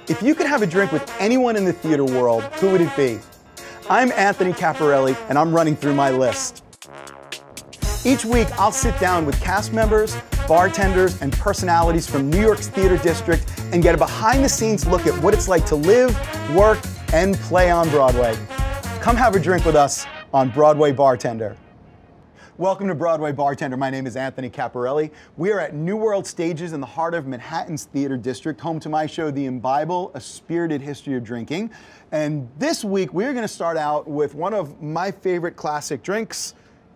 If you could have a drink with anyone in the theater world, who would it be? I'm Anthony Caporale, and I'm running through my list. Each week, I'll sit down with cast members, bartenders, and personalities from New York's theater district and get a behind-the-scenes look at what it's like to live, work, and play on Broadway. Come have a drink with us on Broadway Bartender. Welcome to Broadway Bartender. My name is Anthony Caporale. We are at New World Stages in the heart of Manhattan's theater district, home to my show, The Imbible, A Spirited History of Drinking. And this week, we're going to start out with one of my favorite classic drinks,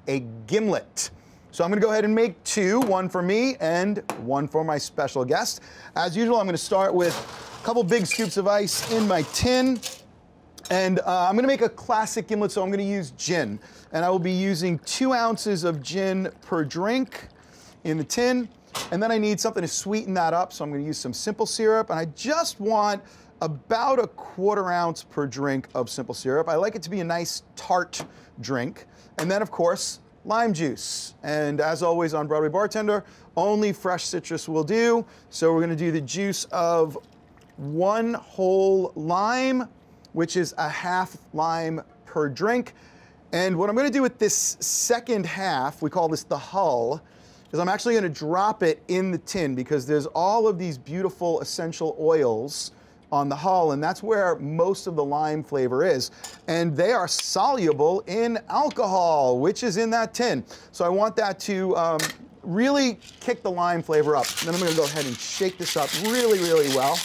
a gimlet. So I'm going to go ahead and make two, one for me and one for my special guest. As usual, I'm going to start with a couple big scoops of ice in my tin. And I'm going to make a classic gimlet, so I'm going to use gin. And I will be using 2 ounces of gin per drink in the tin. And then I need something to sweeten that up, so I'm going to use some simple syrup. And I just want about a 1/4 ounce per drink of simple syrup. I like it to be a nice tart drink. And then, of course, lime juice. And as always on Broadway Bartender, only fresh citrus will do. So we're going to do the juice of 1 whole lime, which is a 1/2 lime per drink. And what I'm going to do with this second half, we call this the hull, is I'm actually going to drop it in the tin because there's all of these beautiful essential oils on the hull, and that's where most of the lime flavor is. And they are soluble in alcohol, which is in that tin. So I want that to really kick the lime flavor up. And then I'm going to go ahead and shake this up really, really well.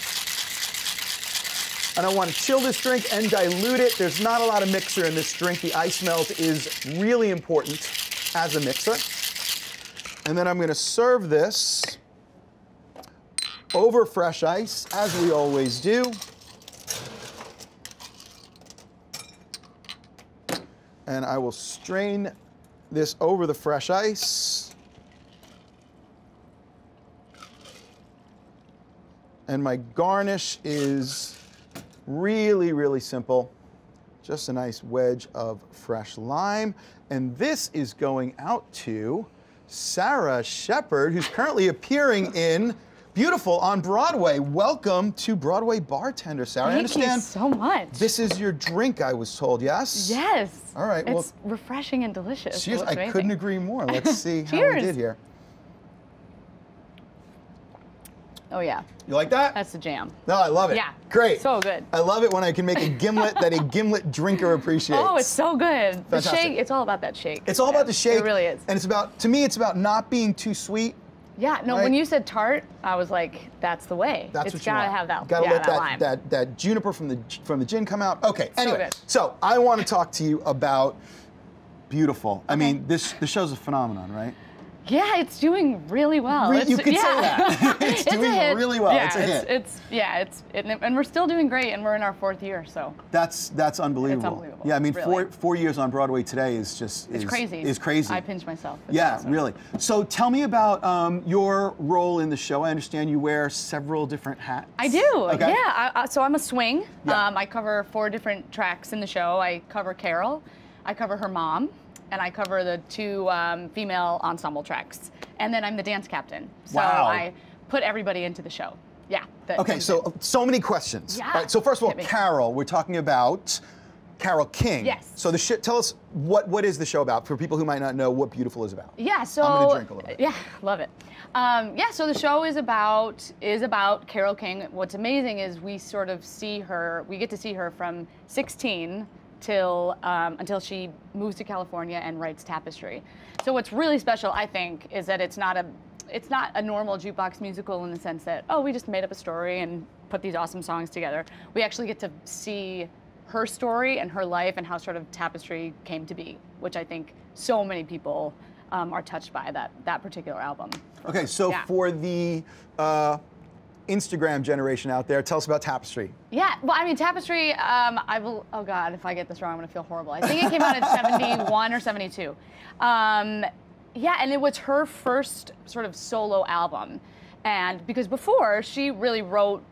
And I want to chill this drink and dilute it. There's not a lot of mixer in this drink. The ice melt is really important as a mixer. And then I'm going to serve this over fresh ice, as we always do. And I will strain this over the fresh ice. And my garnish is really, really simple. Just a nice wedge of fresh lime. And this is going out to Sara Sheperd, who's currently appearing in Beautiful on Broadway. Welcome to Broadway Bartender, Sara. Thank you so much. This is your drink, I was told, yes? Yes. All right. It's refreshing and delicious. Cheers. I couldn't agree more. Let's see how we did here. Oh, yeah. You like that? That's the jam. No, I love it. Yeah. Great. So good. I love it when I can make a gimlet that a gimlet drinker appreciates. Oh, it's so good. Fantastic. The shake, it's all about that shake. It's all about the shake. It really is. And it's about, to me, it's about not being too sweet. Yeah, no, right? when you said tart, I was like, that's the way. That's it's what you gotta want. have that. Gotta yeah, let that lime. that juniper from the gin come out. Okay. So Anyway, good. so I want to talk to you about Beautiful. I mean, the show's a phenomenon, right? Yeah, it's doing really well. You could say that. It's doing really well. Yeah, it's a hit. And we're still doing great, and we're in our 4th year, so. That's unbelievable. It's unbelievable. Yeah, I mean, really. four years on Broadway today is just it's crazy. Is crazy. I pinch myself. It's yeah, awesome. really. So tell me about your role in the show. I understand you wear several different hats. I do. Okay. Yeah. So I'm a swing. Yeah. I cover 4 different tracks in the show. I cover Carole, I cover her mom, and I cover the 2 female ensemble tracks. And then I'm the dance captain. So wow. I put everybody into the show. Yeah. Okay, so many questions. Yeah. All right, so first of all, Carole, we're talking about Carole King. Yes. So tell us what is the show about for people who might not know what Beautiful is about. Yeah, so I'm gonna drink a little bit. Yeah, love it. Yeah, so the show is about Carole King. What's amazing is we get to see her from 16 until she moves to California and writes Tapestry. So what's really special, I think, is that it's not a normal jukebox musical in the sense that, oh, we just made up a story and put these awesome songs together. We actually get to see her story and her life and how sort of Tapestry came to be, which I think so many people are touched by that particular album. Okay, so for the Instagram generation out there, tell us about Tapestry. Yeah, well, I mean, Tapestry, oh God, if I get this wrong, I'm gonna feel horrible. I think it came out in 71 or 72. Yeah, and it was her first sort of solo album. And because before, she wrote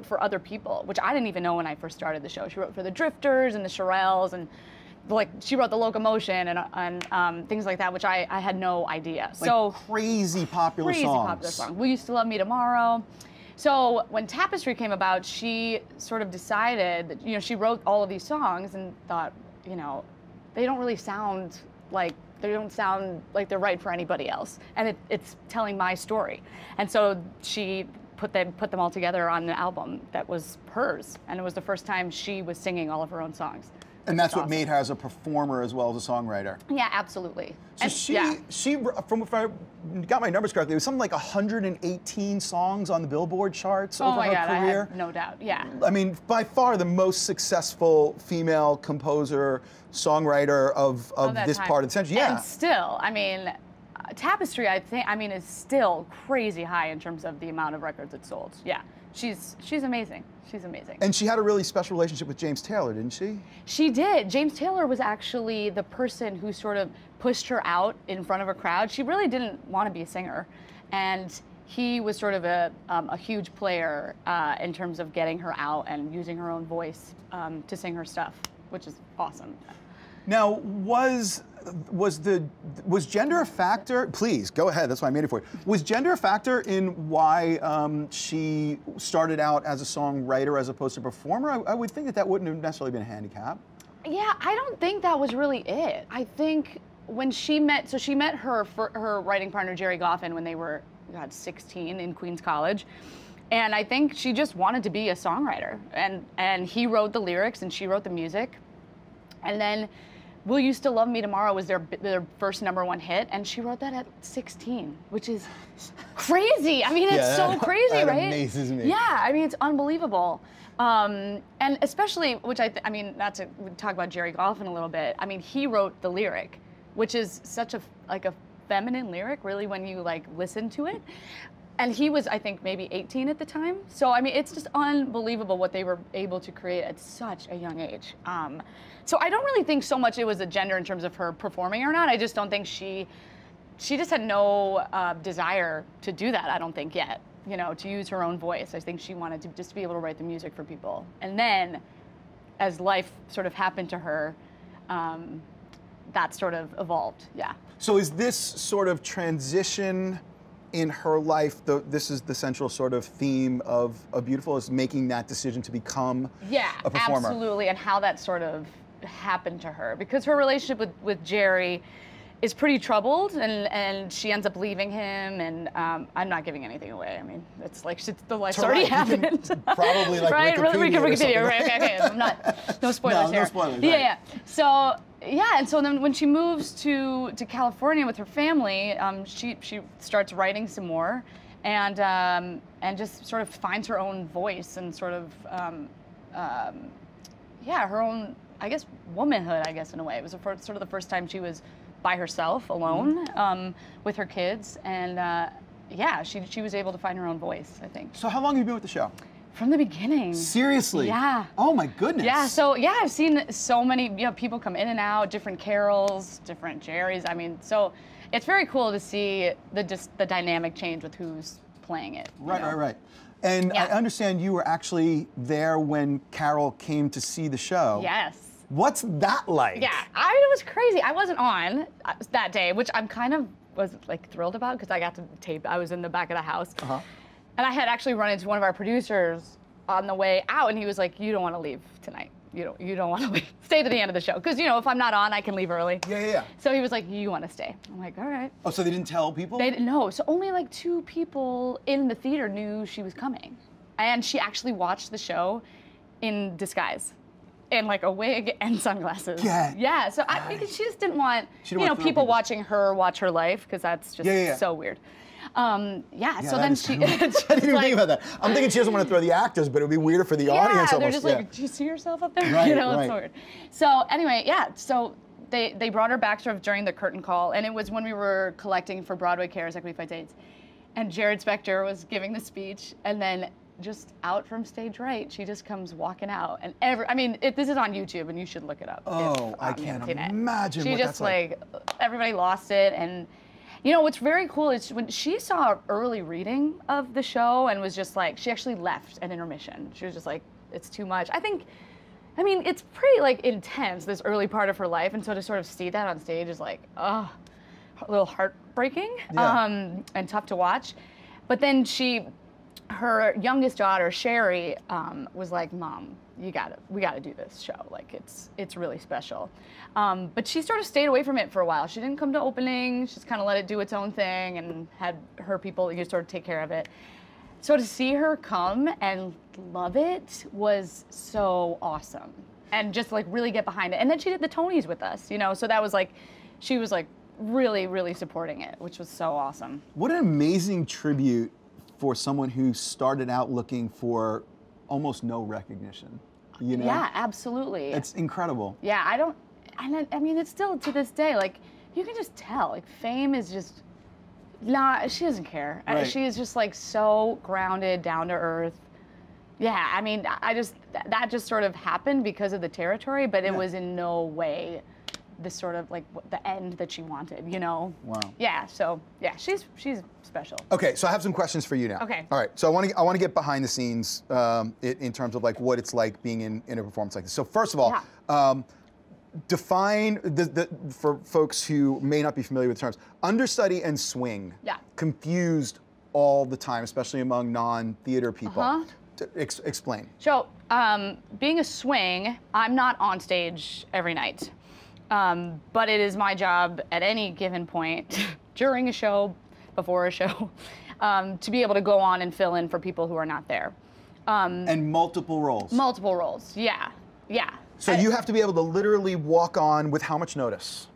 for other people, which I didn't even know when I first started the show. She wrote for the Drifters and the Shirelles, and like she wrote the Locomotion and things like that, which I had no idea. Like crazy popular songs. Will You Still Love Me Tomorrow? So when Tapestry came about, she sort of decided that, you know, she wrote all of these songs and thought, you know, they don't really sound like, they don't sound like they're right for anybody else. And it's telling my story. And so she put them all together on an album that was hers. And it was the first time she was singing all of her own songs. And that's what made her as a performer as well as a songwriter. Yeah, absolutely. So and, she, from if I got my numbers correctly, it was something like 118 songs on the Billboard charts over her career. I have no doubt, yeah. I mean, by far the most successful female composer, songwriter of this part of the century. Yeah. And still, I mean, Tapestry, I mean, is still crazy high in terms of the amount of records it sold. Yeah, she's amazing. She's amazing. And she had a really special relationship with James Taylor, didn't she? She did. James Taylor was actually the person who sort of pushed her out in front of a crowd. She really didn't want to be a singer. And he was sort of a huge player in terms of getting her out and using her own voice to sing her stuff, which is awesome. Now, was gender a factor? Please, go ahead, that's why I made it for you. Was gender a factor in why she started out as a songwriter as opposed to a performer? I would think that wouldn't have necessarily been a handicap. Yeah, I don't think that was really it. I think when she met, so she met her writing partner, Gerry Goffin, when they were, God, 16 in Queens College. And I think she just wanted to be a songwriter. And he wrote the lyrics and she wrote the music. And then Will You Still Love Me Tomorrow was their first #1 hit, and she wrote that at 16, which is crazy. I mean, it's so crazy, that right? Amazes me. Yeah, I mean, it's unbelievable. And especially, which I mean, not to talk about Gerry Goffin a little bit. I mean, he wrote the lyric, which is such a feminine lyric, really, when you like listen to it. And he was, I think, maybe 18 at the time. So, I mean, it's just unbelievable what they were able to create at such a young age. So I don't really think so much it was a gender in terms of her performing or not. I just don't think she just had no desire to do that, I don't think, yet, you know, to use her own voice. I think she wanted to just be able to write the music for people. And then, as life sort of happened to her, that sort of evolved, yeah. So is this sort of transition in her life, this is the central sort of theme of Beautiful, is making that decision to become a performer? Absolutely, and how that sort of happened to her. Because her relationship with Gerry is pretty troubled, and she ends up leaving him, and I'm not giving anything away. I mean, it's like the life's already happened. Probably like right? Wikipedia, right? Okay, I'm not, no spoilers here. No spoilers, yeah, right. yeah. So, yeah, and so then when she moves to California with her family, she starts writing some more, and just sort of finds her own voice and sort of, yeah, her own, I guess, womanhood, I guess, in a way. It was sort of the first time she was by herself, alone, with her kids, and yeah, she was able to find her own voice, I think. So how long have you been with the show? From the beginning. Seriously? Yeah. Oh my goodness. Yeah, so yeah, I've seen so many people come in and out, different Carols, different Gerrys. I mean, so it's very cool to see the dynamic change with who's playing it. Right, right. And yeah. I understand you were actually there when Carole came to see the show. Yes. What's that like? Yeah, it was crazy. I wasn't on that day, which I'm kind of was like thrilled about because I got to tape. I was in the back of the house. And I had actually run into one of our producers on the way out, and he was like, "You don't want to leave tonight. You don't want to leave. Stay to the end of the show, because you know if I'm not on, I can leave early." Yeah. So he was like, "You want to stay?" I'm like, "All right." Oh, so they didn't tell people? They didn't know. So only like 2 people in the theater knew she was coming, and she actually watched the show in disguise, in like a wig and sunglasses. Yeah. So I think she just didn't want people watching her watch her life, because that's just so weird. Yeah, so then she... I didn't even think about that. I'm thinking she doesn't want to throw the actors, but it would be weirder for the audience almost. Yeah, they're just like, do you see yourself up there? Right, you know, it's so weird. So anyway, yeah, so they brought her back sort of during the curtain call, and it was when we were collecting for Broadway Cares Equity Fights AIDS. And Jared Spector was giving the speech, and then just out from stage right, she just comes walking out. And this is on YouTube, and you should look it up. Oh, I can't imagine what that's like. She just everybody lost it, and you know, what's very cool is when she saw an early reading of the show and was just like, she actually left at intermission. She was just like, it's too much. I mean, it's pretty like intense, this early part of her life, and so to sort of see that on stage is like, oh, a little heartbreaking and tough to watch. But then she her youngest daughter, Sherry, was like, Mom, we gotta do this show. Like, it's really special. But she sort of stayed away from it for a while. She didn't come to opening. She just kind of let it do its own thing and had her people sort of take care of it. So to see her come and love it was so awesome. And just like really get behind it. And then she did the Tonys with us, you know? So that was like, she was like really, really supporting it, which was so awesome. What an amazing tribute for someone who started out looking for almost no recognition, you know? Yeah, absolutely. It's incredible. Yeah, I mean, it's still to this day, like, you can just tell, like, fame is just, she doesn't care. Right. She is just like so grounded, down to earth. Yeah, I mean, that just sort of happened because of the territory, but it was in no way the sort of like the end that she wanted, you know? Wow. Yeah, so yeah, she's special. Okay, so I have some questions for you now. Okay. All right, so I want to get behind the scenes in terms of like what it's like being in a performance like this. So first of all, define for folks who may not be familiar with the terms, understudy and swing. Yeah. Confused all the time, especially among non-theater people. Explain. So, being a swing, I'm not on stage every night. But it is my job at any given point, during a show, before a show, to be able to go on and fill in for people who are not there. And multiple roles. Multiple roles, yeah, yeah. So you have to be able to literally walk on with how much notice?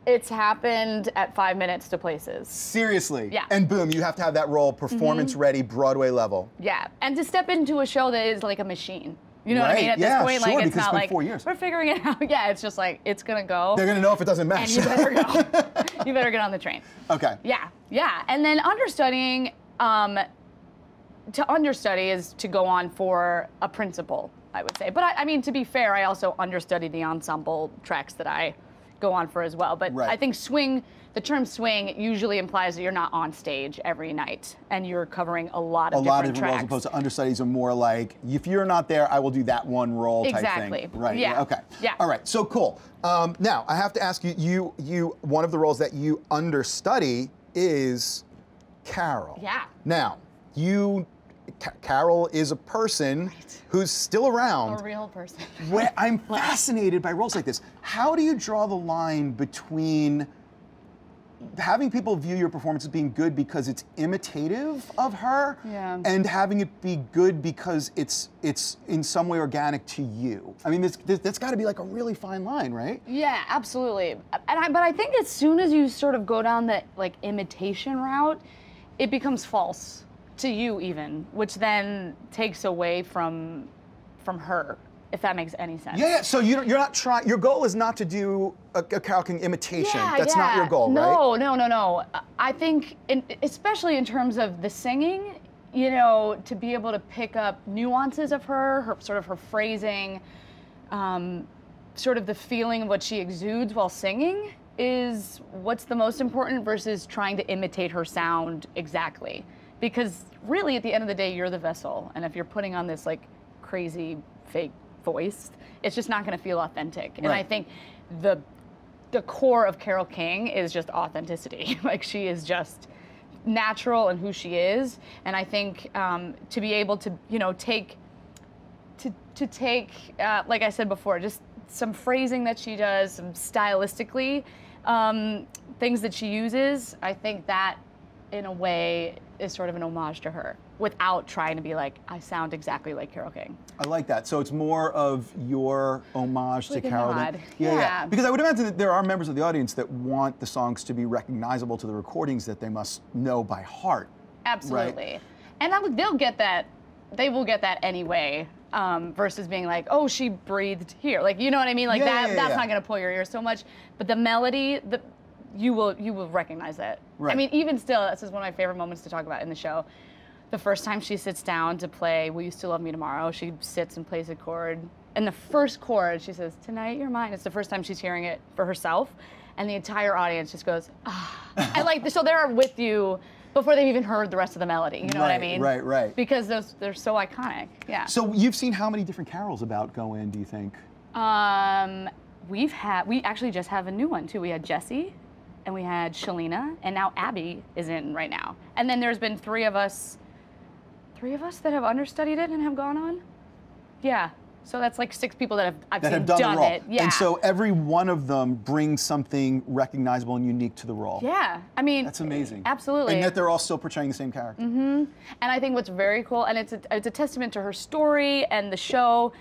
It's happened at 5 minutes to places. Seriously? Yeah. And boom, you have to have that role performance ready, Broadway level. Yeah, and to step into a show that is like a machine. You know what I mean? At this point, sure, like, it's not like 4 years. we're figuring it out. Yeah, it's just like, it's gonna go. They're gonna know if it doesn't match. And you better go. You better get on the train. Okay. Yeah, yeah. And then understudying, to understudy is to go on for a principal, I would say. But I mean, to be fair, I also understudy the ensemble tracks that I go on for as well. But I think swing, the term swing usually implies that you're not on stage every night and you're covering a lot of different tracks. roles, opposed to understudies are more like, if you're not there, I will do that one role type thing. Right. Yeah. Okay. Yeah. All right. So cool. Now I have to ask you, one of the roles that you understudy is Carole. Yeah. Now, Carole is a person who's still around. A real person. I'm fascinated by roles like this. How do you draw the line between having people view your performance as being good because it's imitative of her, and having it be good because it's in some way organic to you? I mean, that's got to be like a really fine line, right? Yeah, absolutely. But I think as soon as you sort of go down that like imitation route, it becomes false to you even, which then takes away from her, if that makes any sense. Yeah. So you're not trying. Your goal is not to do a Carole King imitation. That's not your goal, right? No. I think, especially in terms of the singing, you know, to be able to pick up nuances of her sort of her phrasing, sort of the feeling of what she exudes while singing is what's the most important versus trying to imitate her sound exactly. Because really, at the end of the day, you're the vessel. And if you're putting on this like crazy fake voice, it's just not going to feel authentic. And I think the core of Carole King is just authenticity. Like, she is just natural in who she is. And I think to be able to, you know, take, like I said before, just some phrasing that she does, some stylistically things that she uses, I think that in a way is sort of an homage to her without trying to be like, I sound exactly like Carole King. I like that. So it's more of your homage like to Carole. Yeah. Because I would imagine that there are members of the audience that want the songs to be recognizable to the recordings that they must know by heart. Absolutely. Right? And they'll get that. They will get that anyway. Versus being like, oh, she breathed here. Like, you know what I mean? Like that's not going to pull your ear so much. But the melody, you will recognize that. Right. I mean, even still, this is one of my favorite moments to talk about in the show. The first time she sits down to play Will You Still Love Me Tomorrow, she sits and plays a chord. And the first chord, she says, tonight you're mine. It's the first time she's hearing it for herself. And the entire audience just goes, ah. And like, so they're with you before they've even heard the rest of the melody. You know what I mean? Right. Because they're so iconic. Yeah. So you've seen how many different carols about go in, do you think? We actually just have a new one too. We had Jessie, and we had Shalina, and now Abby is in right now. And then there's been 3 of us 3 of us that have understudied it and have gone on. Yeah. So that's like 6 people that have done the role. it. Yeah. And so every one of them brings something recognizable and unique to the role. Yeah. I mean, that's amazing. Absolutely. And yet they're all still portraying the same character. And I think what's very cool, and it's a testament to her story and the show,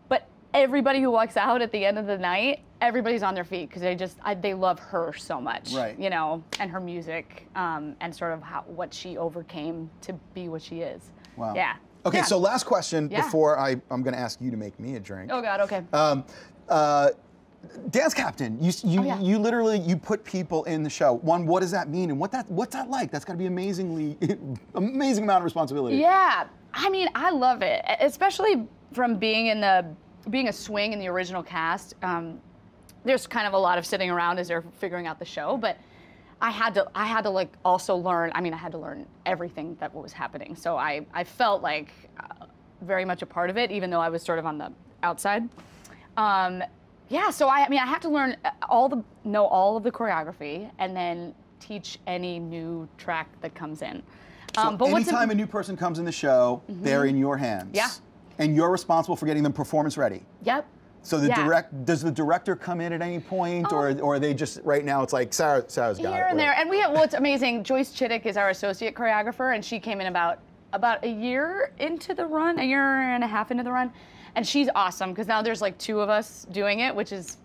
but everybody who walks out at the end of the night, everybody's on their feet because they love her so much. Right. You know, and her music, and sort of what she overcame to be what she is. Wow. Yeah. Okay, Yeah. so last question before I'm going to ask you to make me a drink. Oh God. Okay. Dance captain, you literally put people in the show. One, what does that mean, and what's that like? That's got to be amazing amount of responsibility. Yeah, I mean, I love it, especially from being a swing in the original cast. There's kind of a lot of sitting around as they're figuring out the show, but I had to like also learn. I mean, I had to learn everything that was happening. So I felt like very much a part of it, even though I was sort of on the outside. Yeah, so I mean, I have to learn know all of the choreography, and then teach any new track that comes in. So but anytime a new person comes in the show, they're in your hands. Yeah. And you're responsible for getting them performance ready. Yep. So does the director come in at any point, or are they just right now? It's like Sarah's got it. Here and there, and we have what's amazing. Joyce Chittick is our associate choreographer, and she came in about a year into the run, a year and a half into the run, and she's awesome because now there's like 2 of us doing it, which is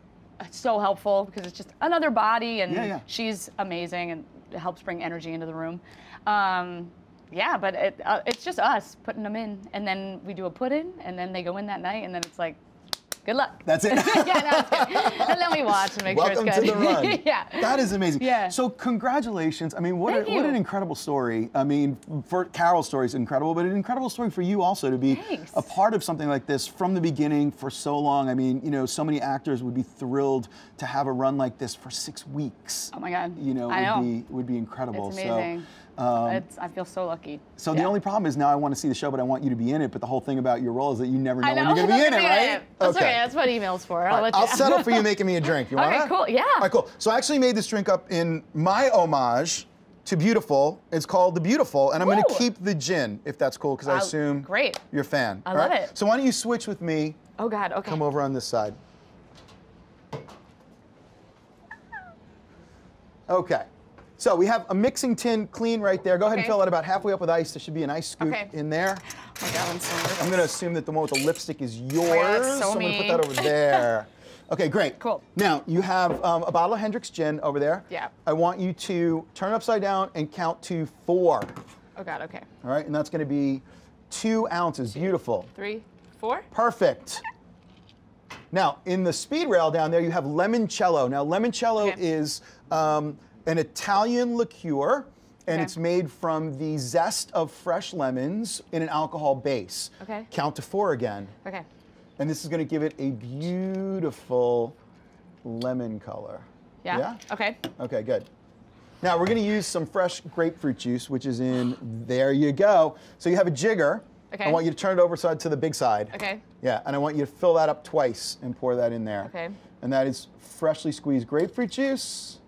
so helpful because it's just another body, and she's amazing and helps bring energy into the room. Yeah, but it's just us putting them in, and then we do a put in, and then they go in that night, and then it's like, good luck. That's it. Yeah, no, it's good. And then we watch and make sure it's good. Welcome to the run. Yeah. That is amazing. Yeah. So congratulations. I mean, what an incredible story. I mean, for Carole's story is incredible, but an incredible story for you also to be a part of something like this from the beginning for so long. I mean, you know, so many actors would be thrilled to have a run like this for 6 weeks. Oh my God. You know, would be incredible. It's amazing. So, I feel so lucky. So the only problem is now I want to see the show, but I want you to be in it. But the whole thing about your role is that you never know when you're going to be in it, right? That's okay. That's what email's for. I'll settle for you making me a drink. You want? Okay, cool. Yeah. All right, cool. So I actually made this drink up in my homage to Beautiful. It's called The Beautiful, and I'm going to keep the gin, if that's cool, because I assume you're a fan. I love it. So why don't you switch with me? Oh God. Okay. Come over on this side. Okay. So we have a mixing tin clean right there. Go ahead and fill it about halfway up with ice. There should be an ice scoop in there. Oh my God, I'm so nervous. I'm going to assume that the one with the lipstick is yours. Yeah, so I'm going to put that over there. Okay, great. Cool. Now, you have a bottle of Hendrick's gin over there. Yeah. I want you to turn it upside down and count to 4. Oh God, okay. All right, and that's going to be 2 ounces. Beautiful. 3, 4. Perfect. Now, in the speed rail down there, you have limoncello. Now, limoncello is an Italian liqueur, and it's made from the zest of fresh lemons in an alcohol base. Okay. Count to 4 again. Okay. And this is going to give it a beautiful lemon color. Yeah? Yeah? Okay. Okay, good. Now, we're going to use some fresh grapefruit juice, which is in, there you go. So you have a jigger. Okay. I want you to turn it over to the big side. Okay. Yeah, and I want you to fill that up twice and pour that in there. Okay. And that is freshly squeezed grapefruit juice.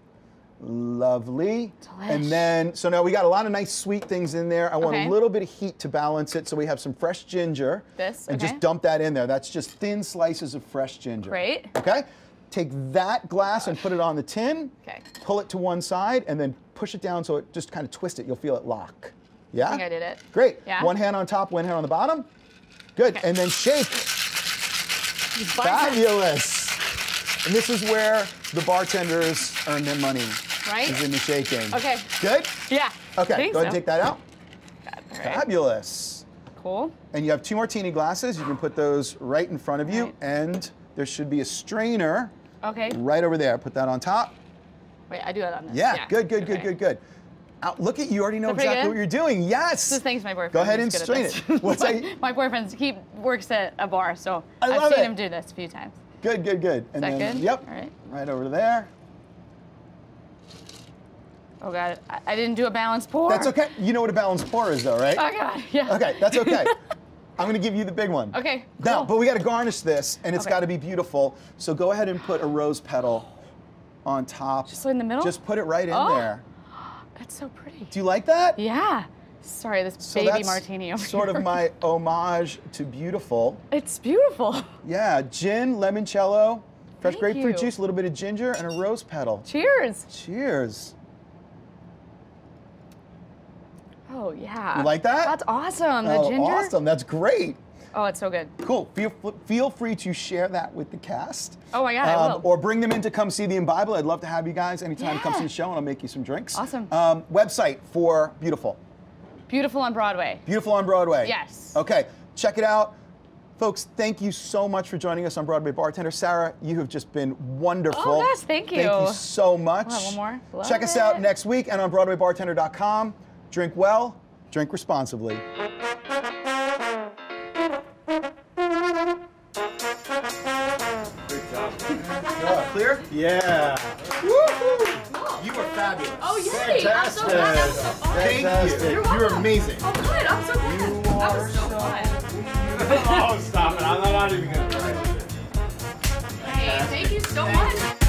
Lovely. Delish. And then, so now we got a lot of nice sweet things in there. I want a little bit of heat to balance it. So we have some fresh ginger. And just dump that in there. That's just thin slices of fresh ginger. Great. Okay? Take that glass and put it on the tin. Okay. Pull it to one side and then push it down so it just kind of twist it. You'll feel it lock. Yeah? I think I did it. Great. Yeah. One hand on top, one hand on the bottom. Good. Okay. And then shake. Fabulous. And this is where the bartenders earn their money. Right? Is in the shaking. Okay. Good? Yeah. Okay, go ahead and take that out. God, all right. Fabulous. Cool. And you have 2 martini glasses. You can put those right in front of you. And there should be a strainer right over there. Put that on top. Wait, I do that on this. Yeah, good, good, good, good, good. Look at you, already know exactly what you're doing. Yes. Just thanks my boyfriend. Go ahead and strain it. What's that? My boyfriend, he works at a bar, so I've seen him do this a few times. Good, good, good. Is that good? Yep. All right. Right over there. Oh God, I didn't do a balanced pour. That's okay. You know what a balanced pour is, though, right? Oh God, yeah. Okay, that's okay. I'm going to give you the big one. Okay. Cool. Now, but we got to garnish this, and it's got to be beautiful. So go ahead and put a rose petal on top. Just in the middle? Just put it right in there. That's so pretty. Do you like that? Yeah. Sorry, this So baby that's martini over sort here. of my homage to Beautiful. It's beautiful. Yeah, gin, limoncello, fresh Thank grapefruit you. juice, a little bit of ginger, and a rose petal. Cheers. Cheers. Oh, yeah. You like that? That's awesome. The ginger. Awesome. That's great. Oh, it's so good. Cool. Feel free to share that with the cast. Oh my God, I will. Or bring them in to come see the Imbible. I'd love to have you guys anytime. Come Yeah. see the show, and I'll make you some drinks. Awesome. Website for Beautiful. Beautiful on Broadway. Beautiful on Broadway. Yes. Okay. Check it out. Folks, thank you so much for joining us on Broadway Bartender. Sarah, you have just been wonderful. Oh, gosh, thank you. Thank you so much. We'll have one more. Love Check us it. out next week and on BroadwayBartender.com. Drink well, drink responsibly. Great job. Clear? Yeah. Woohoo! You are fabulous. Oh, yay. Fantastic. I'm so glad. That was so fun. Thank Fantastic. you. You're You're welcome. amazing. Oh, good. I'm so glad. You That are was so so fun. Oh, stop it. I'm not even going to try it. Hey, thank you so much.